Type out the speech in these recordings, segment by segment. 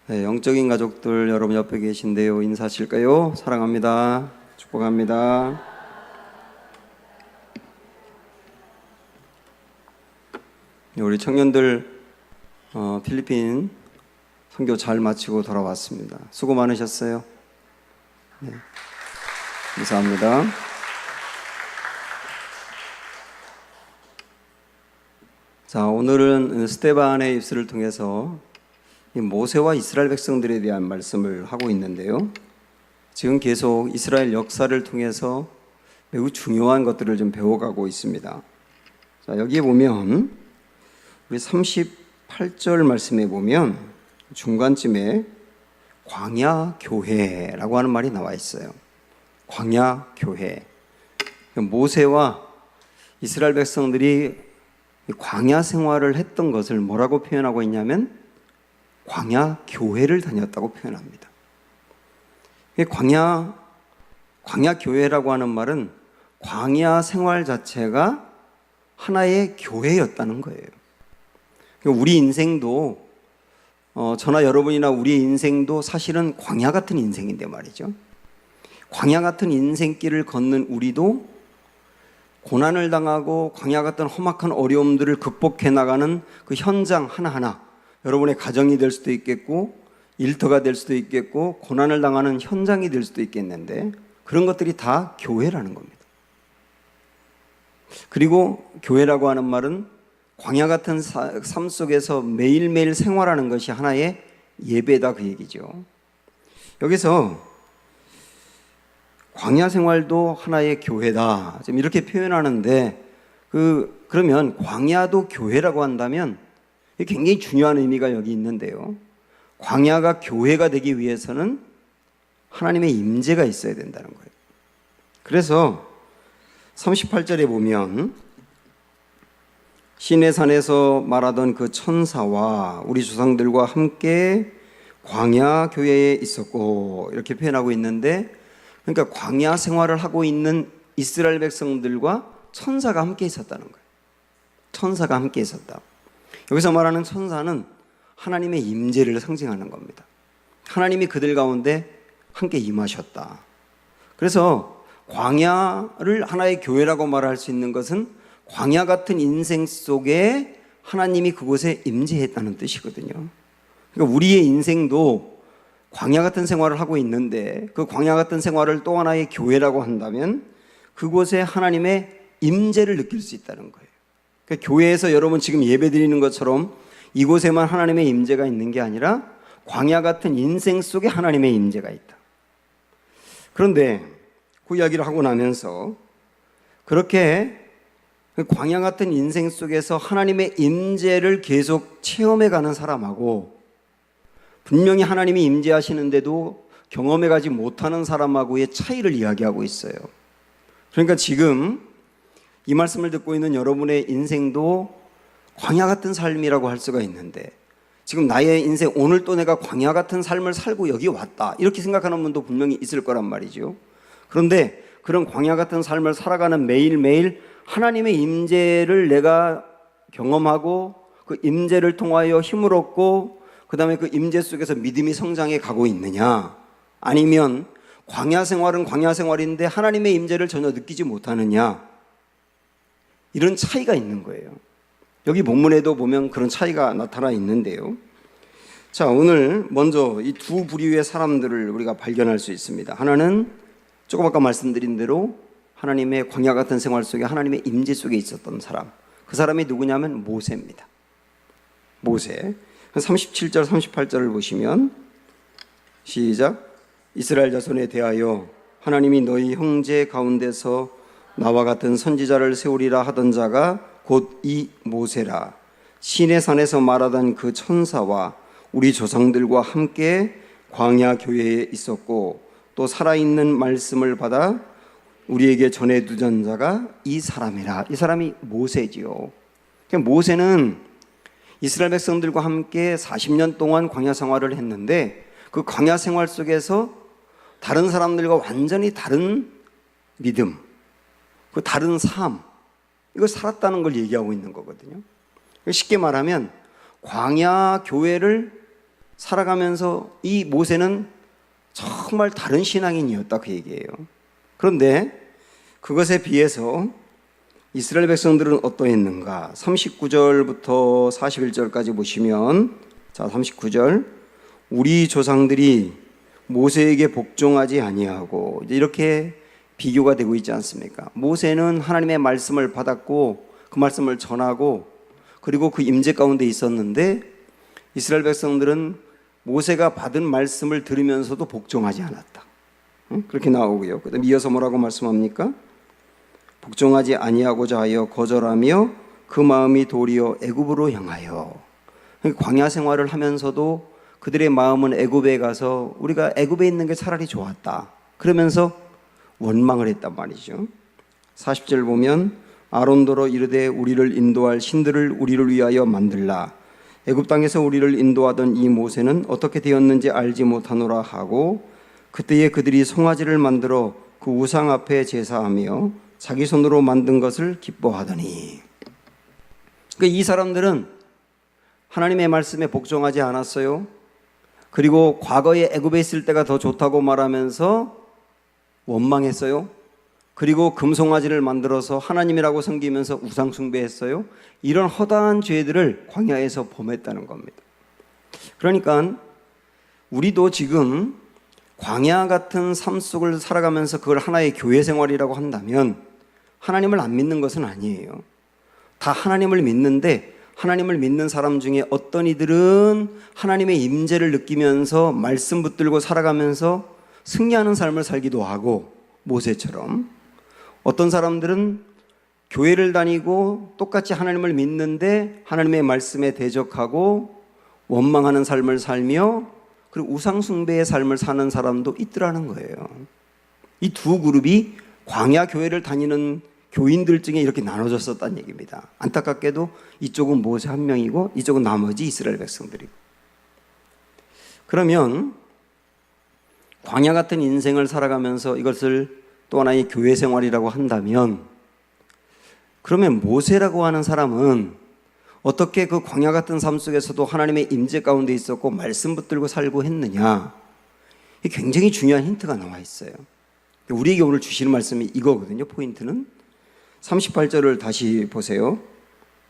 네, 영적인 가족들 여러분 옆에 계신데요. 인사하실까요? 사랑합니다. 축복합니다. 우리 청년들 필리핀 선교 잘 마치고 돌아왔습니다. 수고 많으셨어요. 네, 감사합니다. 자, 오늘은 스데반의 입술을 통해서 모세와 이스라엘 백성들에 대한 말씀을 하고 있는데요. 지금 계속 이스라엘 역사를 통해서 매우 중요한 것들을 좀 배워가고 있습니다. 자, 여기에 보면 우리 38절 말씀에 보면 중간쯤에 광야 교회라고 하는 말이 나와 있어요. 광야 교회. 모세와 이스라엘 백성들이 광야 생활을 했던 것을 뭐라고 표현하고 있냐면 광야 교회를 다녔다고 표현합니다. 광야 교회라고 하는 말은 광야 생활 자체가 하나의 교회였다는 거예요. 우리 인생도 저나 여러분이나 우리 인생도 사실은 광야 같은 인생인데 말이죠. 광야 같은 인생길을 걷는 우리도 고난을 당하고 광야 같은 험악한 어려움들을 극복해 나가는 그 현장 하나하나, 여러분의 가정이 될 수도 있겠고 일터가 될 수도 있겠고 고난을 당하는 현장이 될 수도 있겠는데, 그런 것들이 다 교회라는 겁니다. 그리고 교회라고 하는 말은 광야 같은 삶 속에서 매일매일 생활하는 것이 하나의 예배다, 그 얘기죠. 여기서 광야 생활도 하나의 교회다, 지금 이렇게 표현하는데, 그러면 광야도 교회라고 한다면 굉장히 중요한 의미가 여기 있는데요. 광야가 교회가 되기 위해서는 하나님의 임재가 있어야 된다는 거예요. 그래서 38절에 보면 시내산에서 말하던 그 천사와 우리 조상들과 함께 광야 교회에 있었고, 이렇게 표현하고 있는데, 그러니까 광야 생활을 하고 있는 이스라엘 백성들과 천사가 함께 있었다는 거예요. 천사가 함께 있었다. 여기서 말하는 천사는 하나님의 임재를 상징하는 겁니다. 하나님이 그들 가운데 함께 임하셨다. 그래서 광야를 하나의 교회라고 말할 수 있는 것은 광야 같은 인생 속에 하나님이 그곳에 임재했다는 뜻이거든요. 그러니까 우리의 인생도 광야 같은 생활을 하고 있는데, 그 광야 같은 생활을 또 하나의 교회라고 한다면 그곳에 하나님의 임재를 느낄 수 있다는 거예요. 그러니까 교회에서 여러분 지금 예배 드리는 것처럼 이곳에만 하나님의 임재가 있는 게 아니라 광야 같은 인생 속에 하나님의 임재가 있다. 그런데 그 이야기를 하고 나면서 그렇게 광야 같은 인생 속에서 하나님의 임재를 계속 체험해가는 사람하고, 분명히 하나님이 임재하시는데도 경험해가지 못하는 사람하고의 차이를 이야기하고 있어요. 그러니까 지금 이 말씀을 듣고 있는 여러분의 인생도 광야 같은 삶이라고 할 수가 있는데, 지금 나의 인생, 오늘 또 내가 광야 같은 삶을 살고 여기 왔다, 이렇게 생각하는 분도 분명히 있을 거란 말이죠. 그런데 그런 광야 같은 삶을 살아가는 매일매일 하나님의 임재를 내가 경험하고 그 임재를 통하여 힘을 얻고 그 다음에 그 임재 속에서 믿음이 성장해 가고 있느냐, 아니면 광야 생활은 광야 생활인데 하나님의 임재를 전혀 느끼지 못하느냐, 이런 차이가 있는 거예요. 여기 본문에도 보면 그런 차이가 나타나 있는데요. 자, 오늘 먼저 이 두 부류의 사람들을 우리가 발견할 수 있습니다. 하나는 조금 아까 말씀드린 대로 하나님의 광야 같은 생활 속에 하나님의 임재 속에 있었던 사람, 그 사람이 누구냐면 모세입니다. 모세. 37절 38절을 보시면 시작. 이스라엘 자손에 대하여 하나님이 너희 형제 가운데서 나와 같은 선지자를 세우리라 하던 자가 곧 이 모세라. 시내산에서 말하던 그 천사와 우리 조상들과 함께 광야 교회에 있었고, 또 살아있는 말씀을 받아 우리에게 전해두던 자가 이 사람이라. 이 사람이 모세지요. 모세는 이스라엘 백성들과 함께 40년 동안 광야 생활을 했는데, 그 광야 생활 속에서 다른 사람들과 완전히 다른 믿음, 그 다른 삶, 이걸 살았다는 걸 얘기하고 있는 거거든요. 쉽게 말하면 광야 교회를 살아가면서 이 모세는 정말 다른 신앙인이었다, 그 얘기예요. 그런데 그것에 비해서 이스라엘 백성들은 어떠했는가? 39절부터 41절까지 보시면, 자, 39절, 우리 조상들이 모세에게 복종하지 아니하고, 이렇게 비교가 되고 있지 않습니까? 모세는 하나님의 말씀을 받았고 그 말씀을 전하고 그리고 그 임재 가운데 있었는데, 이스라엘 백성들은 모세가 받은 말씀을 들으면서도 복종하지 않았다. 그렇게 나오고요. 그다음 이어서 뭐라고 말씀합니까? 복종하지 아니하고자 하여 거절하며 그 마음이 도리어 애굽으로 향하여. 광야 생활을 하면서도 그들의 마음은 애굽에 가서 우리가 애굽에 있는 게 차라리 좋았다, 그러면서 원망을 했단 말이죠. 40절 보면 아론더러 이르되 우리를 인도할 신들을 우리를 위하여 만들라. 애굽 땅에서 우리를 인도하던 이 모세는 어떻게 되었는지 알지 못하노라 하고, 그때에 그들이 송아지를 만들어 그 우상 앞에 제사하며 자기 손으로 만든 것을 기뻐하더니. 그러니까 이 사람들은 하나님의 말씀에 복종하지 않았어요. 그리고 과거에 애굽에 있을 때가 더 좋다고 말하면서 원망했어요. 그리고 금송아지를 만들어서 하나님이라고 섬기면서 우상 숭배했어요. 이런 허다한 죄들을 광야에서 범했다는 겁니다. 그러니까 우리도 지금 광야 같은 삶 속을 살아가면서 그걸 하나의 교회 생활이라고 한다면 하나님을 안 믿는 것은 아니에요. 다 하나님을 믿는데, 하나님을 믿는 사람 중에 어떤 이들은 하나님의 임재를 느끼면서 말씀 붙들고 살아가면서 승리하는 삶을 살기도 하고, 모세처럼 어떤 사람들은 교회를 다니고 똑같이 하나님을 믿는데 하나님의 말씀에 대적하고 원망하는 삶을 살며 그리고 우상 숭배의 삶을 사는 사람도 있더라는 거예요. 이 두 그룹이 광야 교회를 다니는 교인들 중에 이렇게 나눠졌었다는 얘기입니다. 안타깝게도 이쪽은 모세 한 명이고 이쪽은 나머지 이스라엘 백성들이고. 그러면 광야 같은 인생을 살아가면서 이것을 또 하나의 교회 생활이라고 한다면, 그러면 모세라고 하는 사람은 어떻게 그 광야 같은 삶 속에서도 하나님의 임재 가운데 있었고 말씀 붙들고 살고 했느냐? 이게 굉장히 중요한 힌트가 나와 있어요. 우리에게 오늘 주시는 말씀이 이거거든요. 포인트는 38절을 다시 보세요.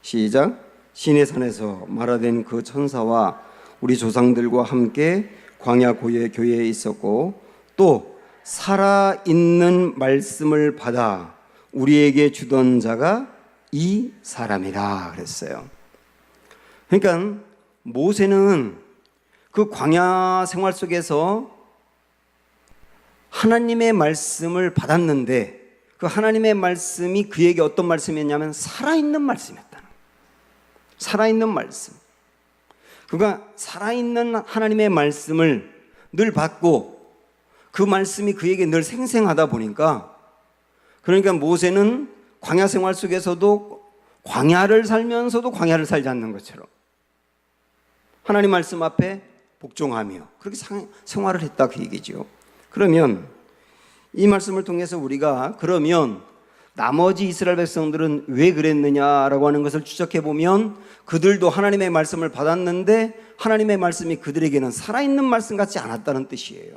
시작. 시내산에서 말하된 그 천사와 우리 조상들과 함께 광야 교회에 있었고 또 살아있는 말씀을 받아 우리에게 주던 자가 이 사람이라 그랬어요. 그러니까 모세는 그 광야 생활 속에서 하나님의 말씀을 받았는데 그 하나님의 말씀이 그에게 어떤 말씀이었냐면 살아있는 말씀이었다는 거예요. 살아있는 말씀. 그가 살아있는 하나님의 말씀을 늘 받고 그 말씀이 그에게 늘 생생하다 보니까, 그러니까 모세는 광야 생활 속에서도 광야를 살면서도 광야를 살지 않는 것처럼 하나님 말씀 앞에 복종하며 그렇게 생활을 했다, 그 얘기죠. 그러면 이 말씀을 통해서 우리가 그러면 나머지 이스라엘 백성들은 왜 그랬느냐라고 하는 것을 추적해 보면 그들도 하나님의 말씀을 받았는데 하나님의 말씀이 그들에게는 살아있는 말씀 같지 않았다는 뜻이에요.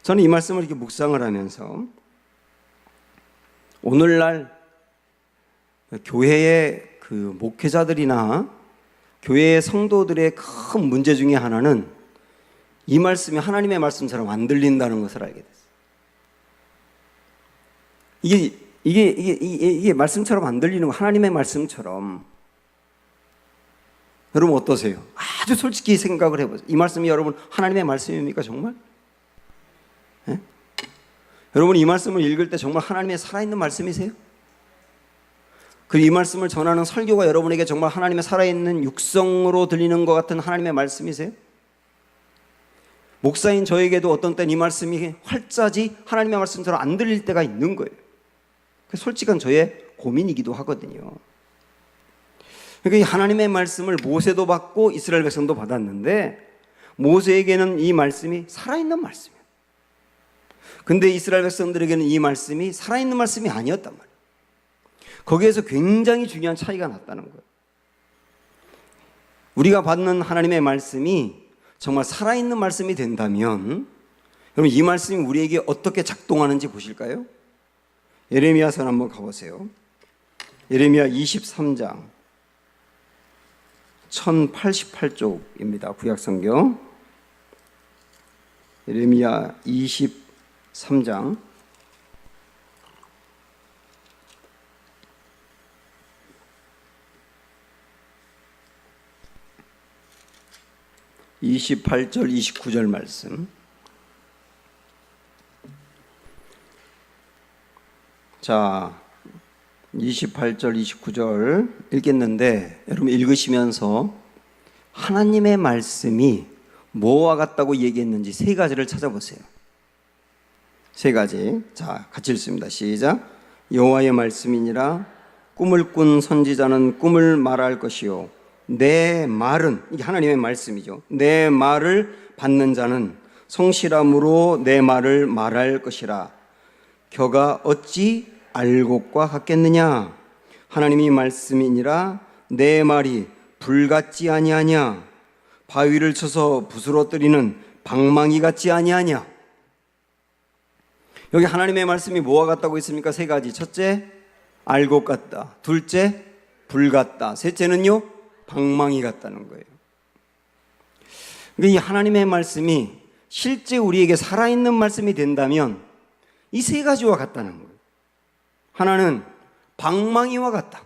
저는 이 말씀을 이렇게 묵상을 하면서 오늘날 교회의 그 목회자들이나 교회의 성도들의 큰 문제 중에 하나는 이 말씀이 하나님의 말씀처럼 안 들린다는 것을 알게 됐어요. 이게 말씀처럼 안 들리는 거, 하나님의 말씀처럼. 여러분 어떠세요? 아주 솔직히 생각을 해보세요. 이 말씀이 여러분 하나님의 말씀입니까 정말? 네? 여러분 이 말씀을 읽을 때 정말 하나님의 살아있는 말씀이세요? 그리고 이 말씀을 전하는 설교가 여러분에게 정말 하나님의 살아있는 육성으로 들리는 것 같은 하나님의 말씀이세요? 목사인 저에게도 어떤 때는 이 말씀이 활자지 하나님의 말씀처럼 안 들릴 때가 있는 거예요. 솔직한 저의 고민이기도 하거든요. 그러니까 이 하나님의 말씀을 모세도 받고 이스라엘 백성도 받았는데 모세에게는 이 말씀이 살아있는 말씀이에요. 근데 이스라엘 백성들에게는 이 말씀이 살아있는 말씀이 아니었단 말이에요. 거기에서 굉장히 중요한 차이가 났다는 거예요. 우리가 받는 하나님의 말씀이 정말 살아있는 말씀이 된다면 여러분 이 말씀이 우리에게 어떻게 작동하는지 보실까요? 예레미야서를 한번 가보세요. 예레미야 23장 1088쪽입니다. 구약성경 예레미야 23장 28절 29절 말씀. 자, 28절 29절 읽겠는데 여러분 읽으시면서 하나님의 말씀이 뭐와 같다고 얘기했는지 세 가지를 찾아보세요. 세 가지. 자, 같이 읽습니다. 시작. 여호와의 말씀이니라. 꿈을 꾼 선지자는 꿈을 말할 것이요 내 말은, 이게 하나님의 말씀이죠, 내 말을 받는 자는 성실함으로 내 말을 말할 것이라. 겨가 어찌 알곡과 같겠느냐. 하나님이 말씀이니라. 내 말이 불 같지 아니하냐. 바위를 쳐서 부스러뜨리는 방망이 같지 아니하냐. 여기 하나님의 말씀이 뭐와 같다고 했습니까? 세 가지. 첫째, 알곡 같다. 둘째, 불 같다. 셋째는요, 방망이 같다는 거예요. 그러니까 이 하나님의 말씀이 실제 우리에게 살아있는 말씀이 된다면 이 세 가지와 같다는 거예요. 하나는 방망이와 같다.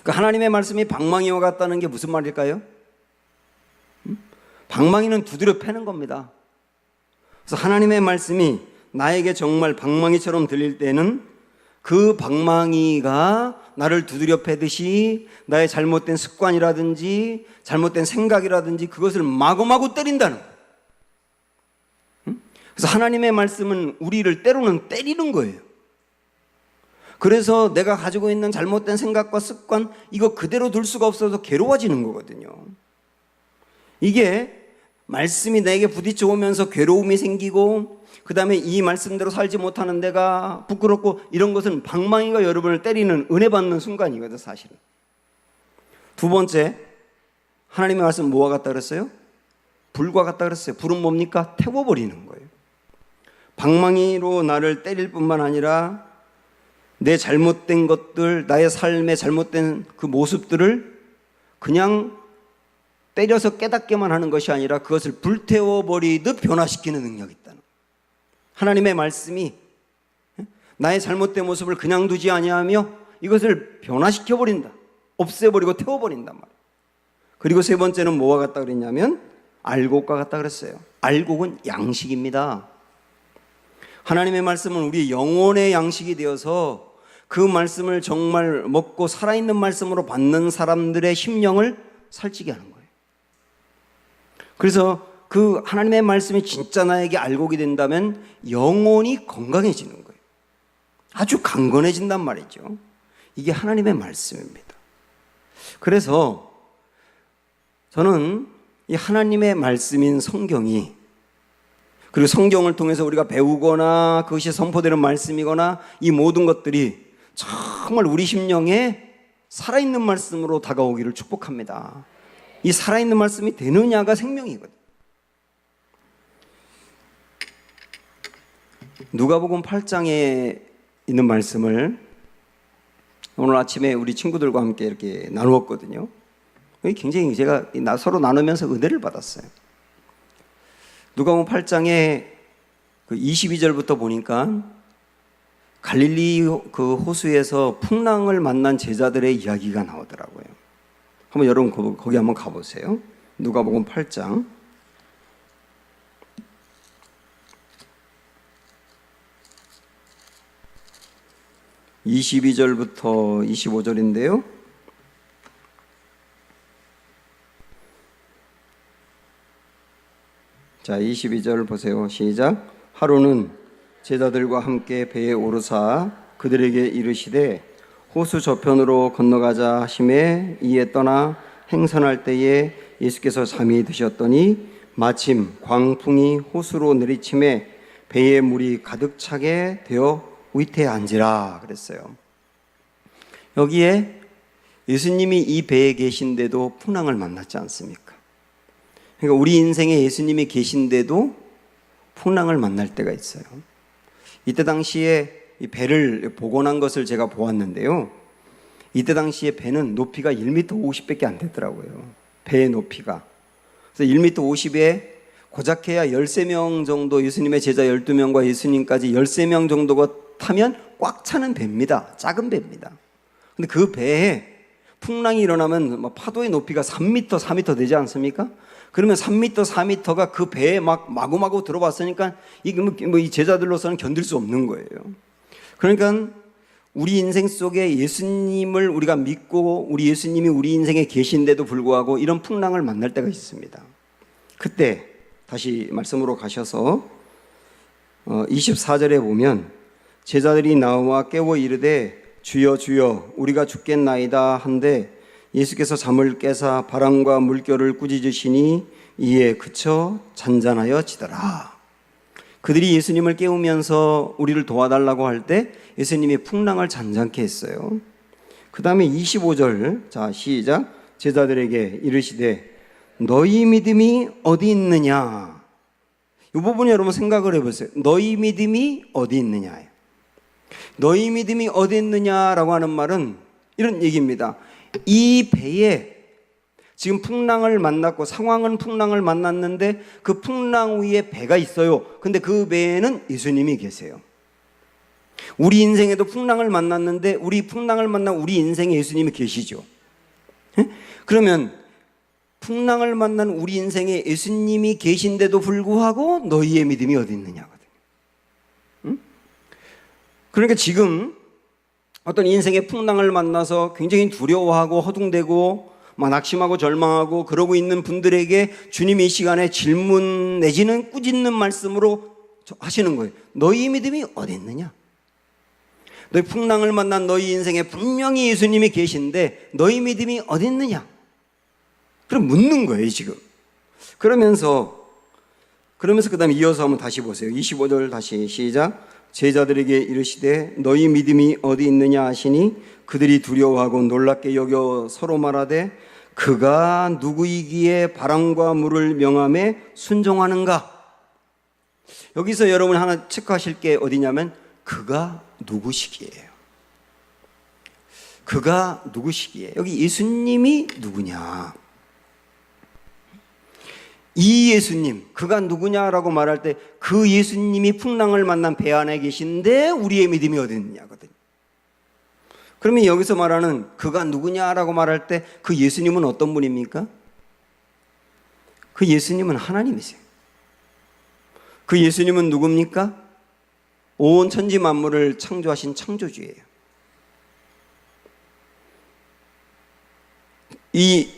그러니까 하나님의 말씀이 방망이와 같다는 게 무슨 말일까요? 방망이는 두드려 패는 겁니다. 그래서 하나님의 말씀이 나에게 정말 방망이처럼 들릴 때는 그 방망이가 나를 두드려 패듯이 나의 잘못된 습관이라든지 잘못된 생각이라든지 그것을 마구마구 때린다는 거예요. 그래서 하나님의 말씀은 우리를 때로는 때리는 거예요. 그래서 내가 가지고 있는 잘못된 생각과 습관 이거 그대로 둘 수가 없어서 괴로워지는 거거든요. 이게 말씀이 내게 부딪혀 오면서 괴로움이 생기고 그 다음에 이 말씀대로 살지 못하는 내가 부끄럽고 이런 것은 방망이가 여러분을 때리는 은혜 받는 순간이거든 사실은. 두 번째, 하나님의 말씀 뭐와 같다 그랬어요? 불과 같다 그랬어요. 불은 뭡니까? 태워버리는 거예요. 방망이로 나를 때릴 뿐만 아니라 내 잘못된 것들, 나의 삶의 잘못된 그 모습들을 그냥 때려서 깨닫게만 하는 것이 아니라 그것을 불태워버리듯 변화시키는 능력이 있다는 거예요. 하나님의 말씀이 나의 잘못된 모습을 그냥 두지 아니하며 이것을 변화시켜버린다. 없애버리고 태워버린단 말이에요. 그리고 세 번째는 뭐와 같다 그랬냐면 알곡과 같다 그랬어요. 알곡은 양식입니다. 하나님의 말씀은 우리 영혼의 양식이 되어서 그 말씀을 정말 먹고 살아있는 말씀으로 받는 사람들의 심령을 살찌게 하는 거예요. 그래서 그 하나님의 말씀이 진짜 나에게 알곡이 된다면 영혼이 건강해지는 거예요. 아주 강건해진단 말이죠. 이게 하나님의 말씀입니다. 그래서 저는 이 하나님의 말씀인 성경이, 그리고 성경을 통해서 우리가 배우거나 그것이 선포되는 말씀이거나 이 모든 것들이 정말 우리 심령에 살아있는 말씀으로 다가오기를 축복합니다. 이 살아있는 말씀이 되느냐가 생명이거든요. 누가복음 8장에 있는 말씀을 오늘 아침에 우리 친구들과 함께 이렇게 나누었거든요. 굉장히 제가 서로 나누면서 은혜를 받았어요. 누가복음 8장에 그 22절부터 보니까 갈릴리 그 호수에서 풍랑을 만난 제자들의 이야기가 나오더라고요. 한번 여러분 거기 한번 가보세요. 누가복음 8장 22절부터 25절인데요. 자, 22절 보세요. 시작. 하루는 제자들과 함께 배에 오르사 그들에게 이르시되 호수 저편으로 건너가자 하심에 이에 떠나 행선할 때에 예수께서 잠이 드셨더니 마침 광풍이 호수로 내리침에 배에 물이 가득 차게 되어 위태한지라 그랬어요. 여기에 예수님이 이 배에 계신데도 풍랑을 만났지 않습니까? 그러니까 우리 인생에 예수님이 계신데도 풍랑을 만날 때가 있어요. 이때 당시에 이 배를 복원한 것을 제가 보았는데요. 이때 당시에 배는 높이가 1m 50밖에 안 되더라고요. 배의 높이가. 그래서 1m 50에 고작해야 13명 정도, 예수님의 제자 12명과 예수님까지 13명 정도가 타면 꽉 차는 배입니다. 작은 배입니다. 근데 그 배에 풍랑이 일어나면 파도의 높이가 3m, 4m 되지 않습니까? 그러면 3m, 4m가 그 배에 막 마구마구 들어왔으니까 이 제자들로서는 견딜 수 없는 거예요. 그러니까 우리 인생 속에 예수님을 우리가 믿고 우리 예수님이 우리 인생에 계신데도 불구하고 이런 풍랑을 만날 때가 있습니다. 그때 다시 말씀으로 가셔서 24절에 보면 제자들이 나와 깨워 이르되 주여 주여 우리가 죽겠나이다 한데 예수께서 잠을 깨사 바람과 물결을 꾸짖으시니 이에 그쳐 잔잔하여 지더라. 그들이 예수님을 깨우면서 우리를 도와달라고 할 때 예수님이 풍랑을 잔잔케 했어요. 그 다음에 25절, 자 시작. 제자들에게 이르시되 너희 믿음이 어디 있느냐. 이 부분 여러분 생각을 해보세요. 너희 믿음이 어디 있느냐. 너희 믿음이 어디 있느냐라고 하는 말은 이런 얘기입니다. 이 배에 지금 풍랑을 만났고 상황은 풍랑을 만났는데 그 풍랑 위에 배가 있어요. 근데 그 배에는 예수님이 계세요. 우리 인생에도 풍랑을 만났는데 우리 풍랑을 만난 우리 인생에 예수님이 계시죠. 그러면 풍랑을 만난 우리 인생에 예수님이 계신데도 불구하고 너희의 믿음이 어디 있느냐거든요. 그러니까 지금 어떤 인생의 풍랑을 만나서 굉장히 두려워하고 허둥대고 막 낙심하고 절망하고 그러고 있는 분들에게 주님이 이 시간에 질문 내지는 꾸짖는 말씀으로 하시는 거예요. 너희 믿음이 어디 있느냐? 너희 풍랑을 만난 너희 인생에 분명히 예수님이 계신데 너희 믿음이 어디 있느냐? 그럼 묻는 거예요 지금. 그러면서 그 다음에 이어서 한번 다시 보세요. 25절 다시 시작. 제자들에게 이르시되 너희 믿음이 어디 있느냐 하시니 그들이 두려워하고 놀랍게 여겨 서로 말하되 그가 누구이기에 바람과 물을 명함에 순종하는가. 여기서 여러분 하나 체크하실 게 어디냐면 그가 누구시기예요. 그가 누구시기에. 여기 예수님이 누구냐. 이 예수님, 그가 누구냐라고 말할 때 그 예수님이 풍랑을 만난 배 안에 계신데 우리의 믿음이 어디 있느냐거든요. 그러면 여기서 말하는 그가 누구냐라고 말할 때 그 예수님은 어떤 분입니까? 그 예수님은 하나님이세요. 그 예수님은 누굽니까? 온 천지 만물을 창조하신 창조주예요. 이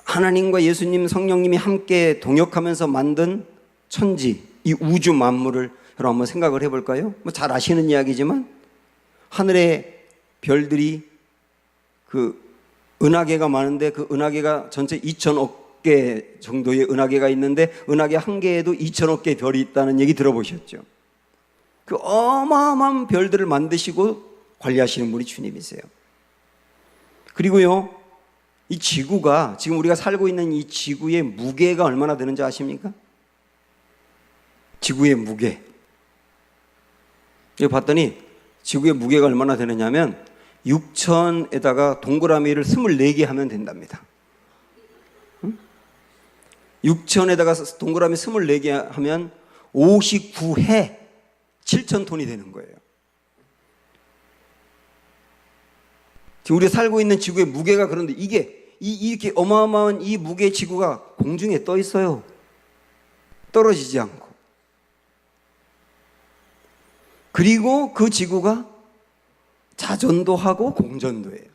하나님과 예수님, 성령님이 함께 동역하면서 만든 천지, 이 우주 만물을 여러분 한번 생각을 해볼까요? 뭐 잘 아시는 이야기지만 하늘에 별들이 그 은하계가 많은데 그 은하계가 전체 2천억 개 정도의 은하계가 있는데 은하계 한 개에도 2천억 개의 별이 있다는 얘기 들어보셨죠? 그 어마어마한 별들을 만드시고 관리하시는 분이 주님이세요. 그리고요, 이 지구가, 지금 우리가 살고 있는 이 지구의 무게가 얼마나 되는지 아십니까? 지구의 무게. 이거 봤더니 지구의 무게가 얼마나 되느냐면 6천에다가 동그라미를 24개 하면 된답니다. 6천에다가 동그라미 24개 하면 59해 7,000톤이 되는 거예요. 지금 우리가 살고 있는 지구의 무게가 그런데 이렇게 어마어마한 이 무게 지구가 공중에 떠 있어요. 떨어지지 않고. 그리고 그 지구가 자전도 하고 공전도 해요.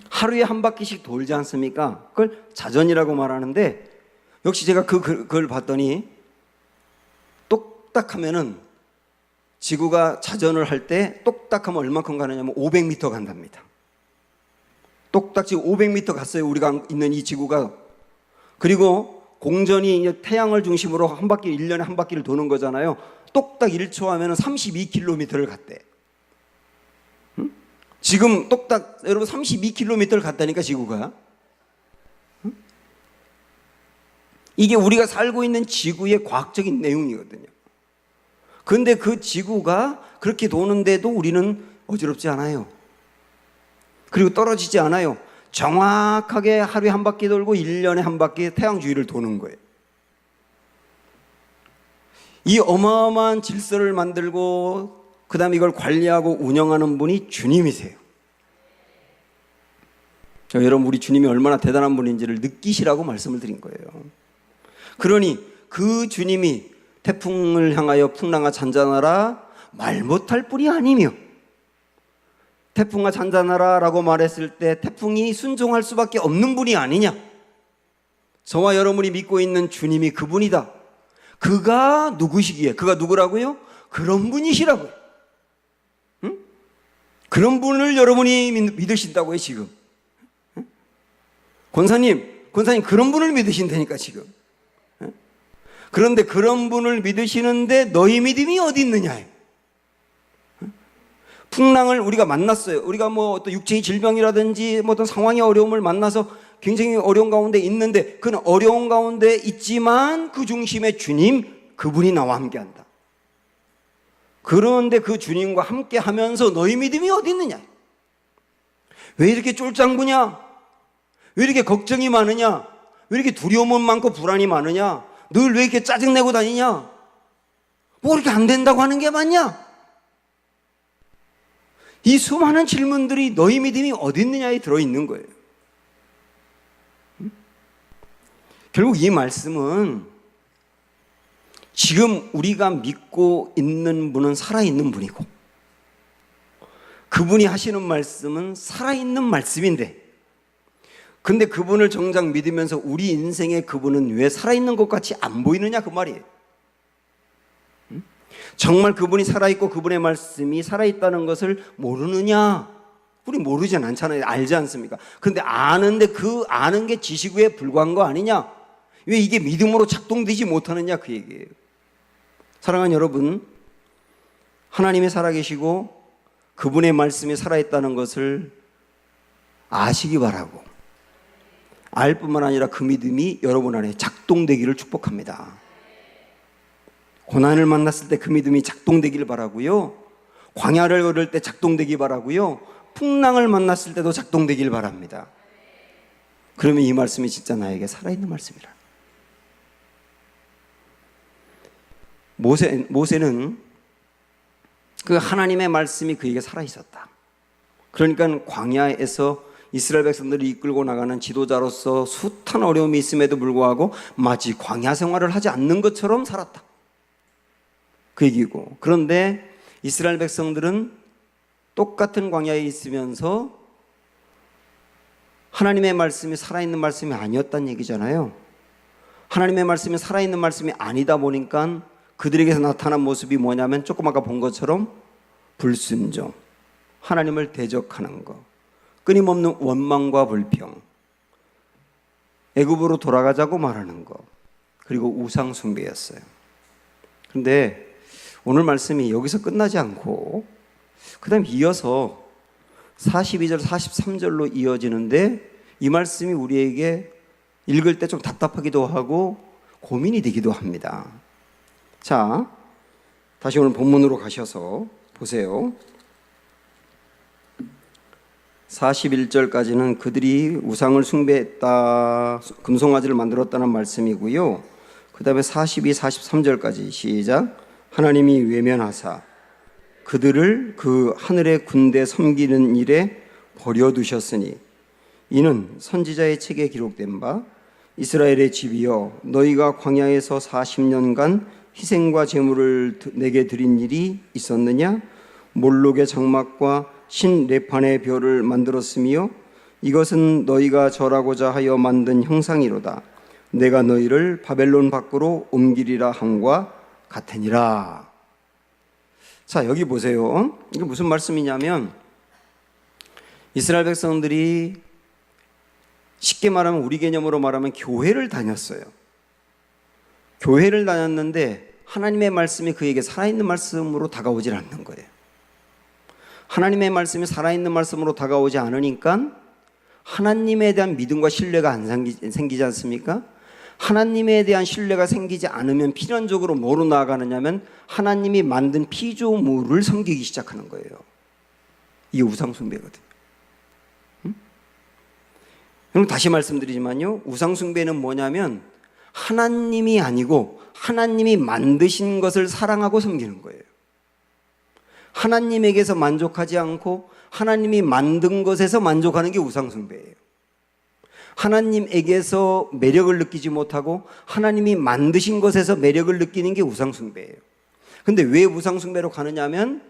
하루에 한 바퀴씩 돌지 않습니까? 그걸 자전이라고 말하는데 역시 제가 그걸 봤더니 똑딱하면은 지구가 자전을 할 때 똑딱하면 얼마큼 가느냐면 500m 간답니다. 똑딱 지금 500m 갔어요. 우리가 있는 이 지구가. 그리고 공전이 태양을 중심으로 한 바퀴, 1년에 한 바퀴를 도는 거잖아요. 똑딱 1초 하면 32km를 갔대. 지금 똑딱 여러분 32km를 갔다니까 지구가. 이게 우리가 살고 있는 지구의 과학적인 내용이거든요. 그런데 그 지구가 그렇게 도는데도 우리는 어지럽지 않아요. 그리고 떨어지지 않아요. 정확하게 하루에 한 바퀴 돌고 1년에 한 바퀴 태양 주위를 도는 거예요. 이 어마어마한 질서를 만들고 그 다음에 이걸 관리하고 운영하는 분이 주님이세요. 여러분, 우리 주님이 얼마나 대단한 분인지를 느끼시라고 말씀을 드린 거예요. 그러니 그 주님이 태풍을 향하여 풍랑아 잔잔하라 말 못할 뿐이 아니며, 태풍아 잔잔하라 라고 말했을 때 태풍이 순종할 수밖에 없는 분이 아니냐. 저와 여러분이 믿고 있는 주님이 그분이다. 그가 누구시기에? 그가 누구라고요? 그런 분이시라고요. 응? 그런 분을 여러분이 믿으신다고요 지금. 응? 권사님 그런 분을 믿으신다니까 지금. 응? 그런데 그런 분을 믿으시는데 너희 믿음이 어디 있느냐. 풍랑을 우리가 만났어요. 우리가 뭐 어떤 육체의 질병이라든지 뭐 어떤 상황의 어려움을 만나서 굉장히 어려운 가운데 있는데, 그는 어려운 가운데 있지만 그 중심에 주님, 그분이 나와 함께한다. 그런데 그 주님과 함께 하면서 너희 믿음이 어디 있느냐? 왜 이렇게 쫄짱부냐? 왜 이렇게 걱정이 많으냐? 왜 이렇게 두려움은 많고 불안이 많으냐? 늘 왜 이렇게 짜증내고 다니냐? 뭐 이렇게 안 된다고 하는 게 맞냐? 이 수많은 질문들이 너희 믿음이 어디 있느냐에 들어있는 거예요. 결국 이 말씀은 지금 우리가 믿고 있는 분은 살아있는 분이고, 그분이 하시는 말씀은 살아있는 말씀인데, 근데 그분을 정작 믿으면서 우리 인생에 그분은 왜 살아있는 것 같이 안 보이느냐 그 말이에요. 정말 그분이 살아있고 그분의 말씀이 살아있다는 것을 모르느냐? 우리 모르진 않잖아요. 알지 않습니까? 그런데 아는데 그 아는 게 지식에 불과한 거 아니냐? 왜 이게 믿음으로 작동되지 못하느냐 그 얘기예요. 사랑하는 여러분, 하나님이 살아계시고 그분의 말씀이 살아있다는 것을 아시기 바라고, 알 뿐만 아니라 그 믿음이 여러분 안에 작동되기를 축복합니다. 고난을 만났을 때 그 믿음이 작동되기를 바라고요, 광야를 걸을 때 작동되기 바라고요, 풍랑을 만났을 때도 작동되길 바랍니다. 그러면 이 말씀이 진짜 나에게 살아있는 말씀이라. 모세는 그 하나님의 말씀이 그에게 살아있었다. 그러니까 광야에서 이스라엘 백성들을 이끌고 나가는 지도자로서 숱한 어려움이 있음에도 불구하고 마치 광야 생활을 하지 않는 것처럼 살았다. 그 얘기고, 그런데 이스라엘 백성들은 똑같은 광야에 있으면서 하나님의 말씀이 살아있는 말씀이 아니었다는 얘기잖아요. 하나님의 말씀이 살아있는 말씀이 아니다 보니까 그들에게서 나타난 모습이 뭐냐면 조금 아까 본 것처럼 불순종, 하나님을 대적하는 것, 끊임없는 원망과 불평, 애굽으로 돌아가자고 말하는 것, 그리고 우상 숭배였어요. 그런데 오늘 말씀이 여기서 끝나지 않고 그 다음 이어서 42절 43절로 이어지는데, 이 말씀이 우리에게 읽을 때 좀 답답하기도 하고 고민이 되기도 합니다. 자, 다시 오늘 본문으로 가셔서 보세요. 41절까지는 그들이 우상을 숭배했다, 금송아지를 만들었다는 말씀이고요. 그 다음에 42, 43절까지 시작. 하나님이 외면하사 그들을 그 하늘의 군대 섬기는 일에 버려두셨으니 이는 선지자의 책에 기록된 바 이스라엘의 집이여 너희가 광야에서 40년간 희생과 제물을 내게 드린 일이 있었느냐? 몰록의 장막과 신 레판의 별을 만들었으며 이것은 너희가 절하고자 하여 만든 형상이로다. 내가 너희를 바벨론 밖으로 옮기리라 함과 같으니라. 자, 여기 보세요. 이게 무슨 말씀이냐면 이스라엘 백성들이 쉽게 말하면, 우리 개념으로 말하면 교회를 다녔어요. 교회를 다녔는데 하나님의 말씀이 그에게 살아있는 말씀으로 다가오질 않는 거예요. 하나님의 말씀이 살아있는 말씀으로 다가오지 않으니까 하나님에 대한 믿음과 신뢰가 안 생기지 않습니까? 하나님에 대한 신뢰가 생기지 않으면 필연적으로 뭐로 나아가느냐면 하나님이 만든 피조물을 섬기기 시작하는 거예요. 이게 우상숭배거든요. 그럼 다시 말씀드리지만요, 우상숭배는 뭐냐면 하나님이 아니고 하나님이 만드신 것을 사랑하고 섬기는 거예요. 하나님에게서 만족하지 않고 하나님이 만든 것에서 만족하는 게 우상숭배예요. 하나님에게서 매력을 느끼지 못하고 하나님이 만드신 것에서 매력을 느끼는 게 우상숭배예요. 근데 왜 우상숭배로 가느냐 하면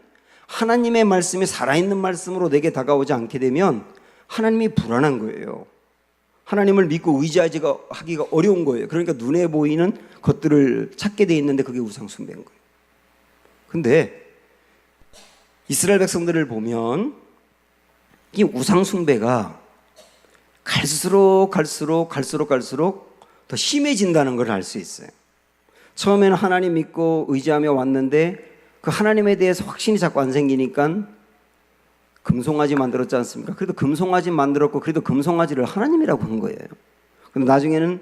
하나님의 말씀이 살아있는 말씀으로 내게 다가오지 않게 되면 하나님이 불안한 거예요. 하나님을 믿고 의지하기가 어려운 거예요. 그러니까 눈에 보이는 것들을 찾게 돼 있는데 그게 우상숭배인 거예요. 근데 이스라엘 백성들을 보면 이 우상숭배가 갈수록 더 심해진다는 걸 알 수 있어요. 처음에는 하나님 믿고 의지하며 왔는데 그 하나님에 대해서 확신이 자꾸 안 생기니까 금송아지 만들었지 않습니까? 그래도 금송아지 만들었고 그래도 금송아지를 하나님이라고 한 거예요. 근데 나중에는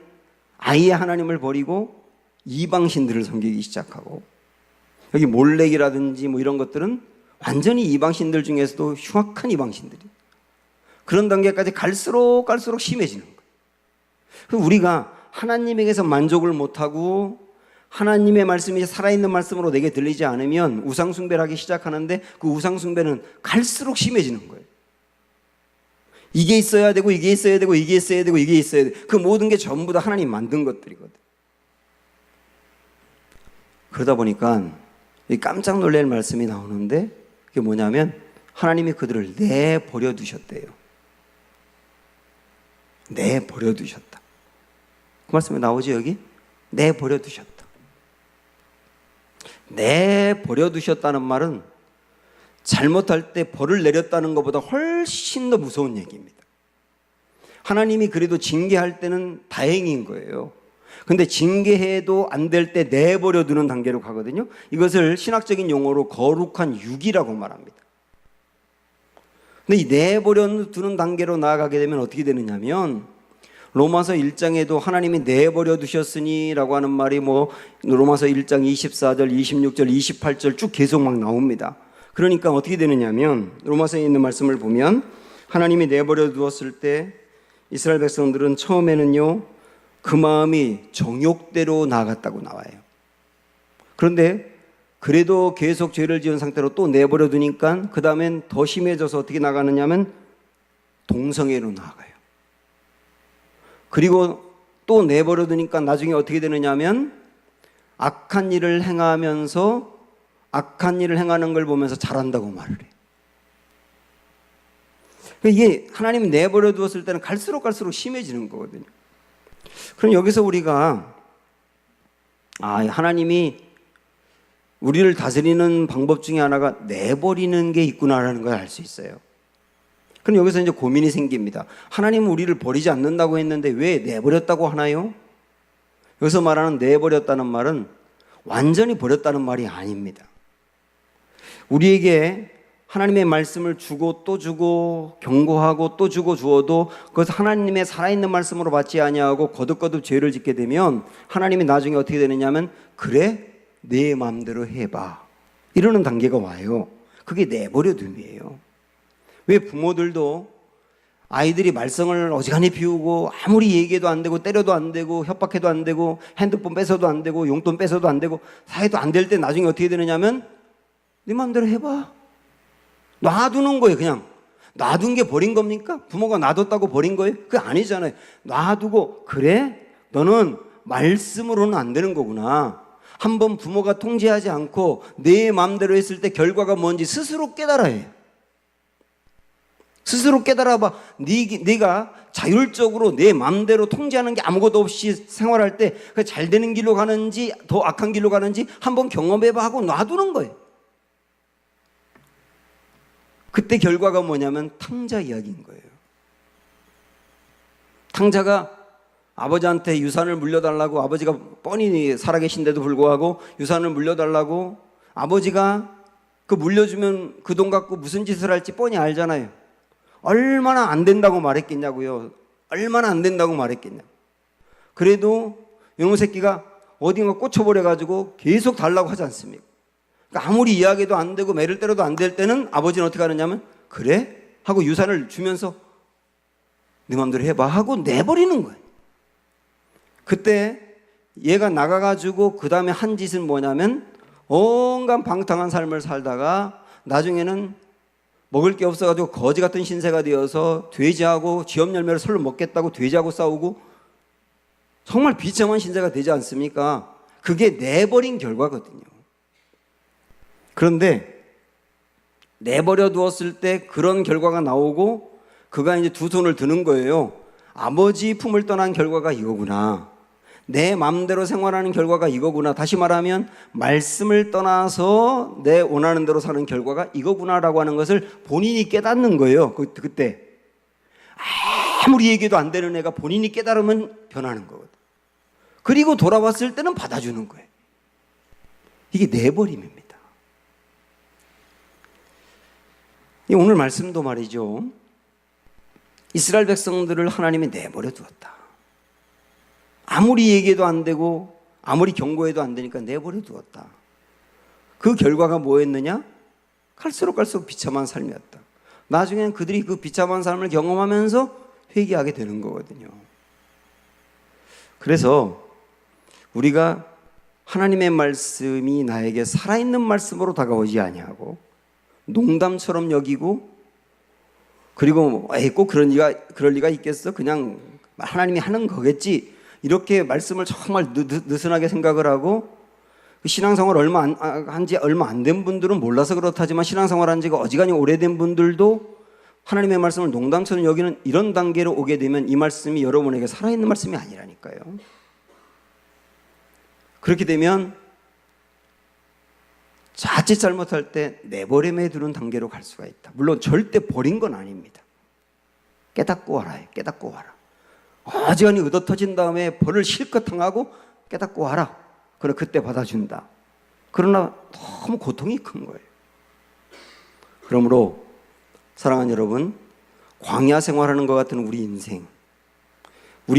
아예 하나님을 버리고 이방신들을 섬기기 시작하고, 여기 몰렉이라든지 뭐 이런 것들은 완전히 이방신들 중에서도 흉악한 이방신들이, 그런 단계까지 갈수록 심해지는 거예요. 그럼 우리가 하나님에게서 만족을 못하고 하나님의 말씀이 살아있는 말씀으로 내게 들리지 않으면 우상숭배를 하기 시작하는데 그 우상숭배는 갈수록 심해지는 거예요. 이게 있어야 되고 이게 있어야 되고 이게 있어야 되고 이게 있어야 돼. 그 모든 게 전부 다 하나님 만든 것들이거든. 그러다 보니까 깜짝 놀랄 말씀이 나오는데 그게 뭐냐면 하나님이 그들을 내버려 두셨대요. 내버려 두셨다. 그 말씀이 나오지 여기? 내버려 두셨다. 내버려 두셨다는 말은 잘못할 때 벌을 내렸다는 것보다 훨씬 더 무서운 얘기입니다. 하나님이 그래도 징계할 때는 다행인 거예요. 근데 징계해도 안 될 때 내버려 두는 단계로 가거든요. 이것을 신학적인 용어로 거룩한 유기라고 말합니다. 근데 이 내버려 두는 단계로 나아가게 되면 어떻게 되느냐면 로마서 1장에도 하나님이 내버려 두셨으니 라고 하는 말이 뭐 로마서 1장 24절, 26절, 28절 쭉 계속 막 나옵니다. 그러니까 어떻게 되느냐면 로마서에 있는 말씀을 보면 하나님이 내버려 두었을 때 이스라엘 백성들은 처음에는요 그 마음이 정욕대로 나아갔다고 나와요. 그런데 그래도 계속 죄를 지은 상태로 또 내버려 두니까 그 다음엔 더 심해져서 어떻게 나가느냐면 동성애로 나아가요. 그리고 또 내버려 두니까 나중에 어떻게 되느냐면 악한 일을 행하면서 악한 일을 행하는 걸 보면서 잘한다고 말을 해요. 이게 하나님이 내버려 두었을 때는 갈수록 심해지는 거거든요. 그럼 여기서 우리가 하나님이 우리를 다스리는 방법 중에 하나가 내버리는 게 있구나라는 걸 알 수 있어요. 그럼 여기서 이제 고민이 생깁니다. 하나님은 우리를 버리지 않는다고 했는데 왜 내버렸다고 하나요? 여기서 말하는 내버렸다는 말은 완전히 버렸다는 말이 아닙니다. 우리에게 하나님의 말씀을 주고 또 주고 경고하고 또 주고 주어도 그것을 하나님의 살아있는 말씀으로 받지 아니하고 거듭거듭 죄를 짓게 되면 하나님이 나중에 어떻게 되느냐면 그래 내 마음대로 해봐 이러는 단계가 와요. 그게 내버려둠이에요. 왜 부모들도 아이들이 말썽을 어지간히 피우고 아무리 얘기해도 안 되고 때려도 안 되고 협박해도 안 되고 핸드폰 뺏어도 안 되고 용돈 뺏어도 안 되고 사회도 안 될 때 나중에 어떻게 되느냐면 네 마음대로 해봐. 놔두는 거예요. 그냥 놔둔 게 버린 겁니까? 부모가 놔뒀다고 버린 거예요? 그게 아니잖아요. 놔두고 그래? 너는 말씀으로는 안 되는 거구나. 한번 부모가 통제하지 않고 내 마음대로 했을 때 결과가 뭔지 스스로 깨달아야 해요. 스스로 깨달아봐. 네가 자율적으로 내 마음대로 통제하는 게 아무것도 없이 생활할 때 잘 되는 길로 가는지 더 악한 길로 가는지 한번 경험해봐 하고 놔두는 거예요. 그때 결과가 뭐냐면 탕자 이야기인 거예요. 탕자가 아버지한테 유산을 물려달라고, 아버지가 뻔히 살아계신데도 불구하고 유산을 물려달라고 아버지가 그 물려주면 그 돈 갖고 무슨 짓을 할지 뻔히 알잖아요. 얼마나 안 된다고 말했겠냐고요. 얼마나 안 된다고 말했겠냐. 그래도 이놈의 새끼가 어딘가 꽂혀버려가지고 계속 달라고 하지 않습니까? 그러니까 아무리 이야기도 안 되고 매를 때려도 안 될 때는 아버지는 어떻게 하느냐면 그래? 하고 유산을 주면서 네 맘대로 해봐 하고 내버리는 거예요. 그때 얘가 나가가지고 그 다음에 한 짓은 뭐냐면 온갖 방탕한 삶을 살다가 나중에는 먹을 게 없어가지고 거지 같은 신세가 되어서 돼지하고 쥐업 열매를 설로 먹겠다고 돼지하고 싸우고 정말 비참한 신세가 되지 않습니까? 그게 내버린 결과거든요. 그런데 내버려 두었을 때 그런 결과가 나오고 그가 이제 두 손을 드는 거예요. 아버지 품을 떠난 결과가 이거구나. 내 마음대로 생활하는 결과가 이거구나. 다시 말하면 말씀을 떠나서 내 원하는 대로 사는 결과가 이거구나라고 하는 것을 본인이 깨닫는 거예요. 그때 아무리 얘기도 안 되는 애가 본인이 깨달으면 변하는 거거든. 그리고 돌아왔을 때는 받아주는 거예요. 이게 내버림입니다. 오늘 말씀도 말이죠. 이스라엘 백성들을 하나님이 내버려 두었다. 아무리 얘기해도 안 되고 아무리 경고해도 안 되니까 내버려 두었다. 그 결과가 뭐였느냐? 갈수록 비참한 삶이었다. 나중에는 그들이 그 비참한 삶을 경험하면서 회개하게 되는 거거든요. 그래서 우리가 하나님의 말씀이 나에게 살아있는 말씀으로 다가오지 아니하고 농담처럼 여기고 그리고 꼭 그럴 리가 있겠어? 그냥 하나님이 하는 거겠지. 이렇게 말씀을 정말 느슨하게 생각을 하고 신앙생활 한지 얼마 안 된 분들은 몰라서 그렇다지만 신앙생활 한 지가 어지간히 오래된 분들도 하나님의 말씀을 농담처럼 여기는 이런 단계로 오게 되면 이 말씀이 여러분에게 살아있는 말씀이 아니라니까요. 그렇게 되면 자칫 잘못할 때 내버림에 두는 단계로 갈 수가 있다. 물론 절대 버린 건 아닙니다. 깨닫고 와라. 깨닫고 와라. 어지간히 얻어터진 다음에 벌을 실컷 당하고 깨닫고 와라. 그래 그때 받아준다. 그러나 너무 고통이 큰 거예요. 그러므로 사랑하는 여러분, 광야 생활하는 것 같은 우리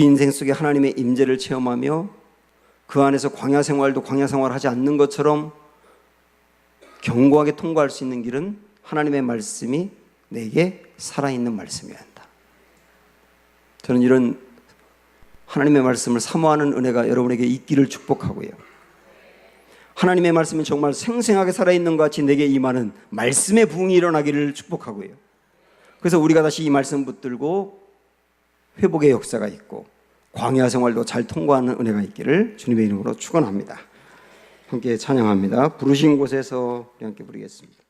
인생 속에 하나님의 임재를 체험하며 그 안에서 광야 생활도 광야 생활하지 않는 것처럼 견고하게 통과할 수 있는 길은 하나님의 말씀이 내게 살아있는 말씀이어야 한다. 저는 이런 하나님의 말씀을 사모하는 은혜가 여러분에게 있기를 축복하고요. 하나님의 말씀이 정말 생생하게 살아있는 것 같이 내게 임하는 말씀의 부흥이 일어나기를 축복하고요. 그래서 우리가 다시 이 말씀 붙들고 회복의 역사가 있고 광야 생활도 잘 통과하는 은혜가 있기를 주님의 이름으로 축원합니다. 함께 찬양합니다. 부르신 곳에서 함께 부르겠습니다.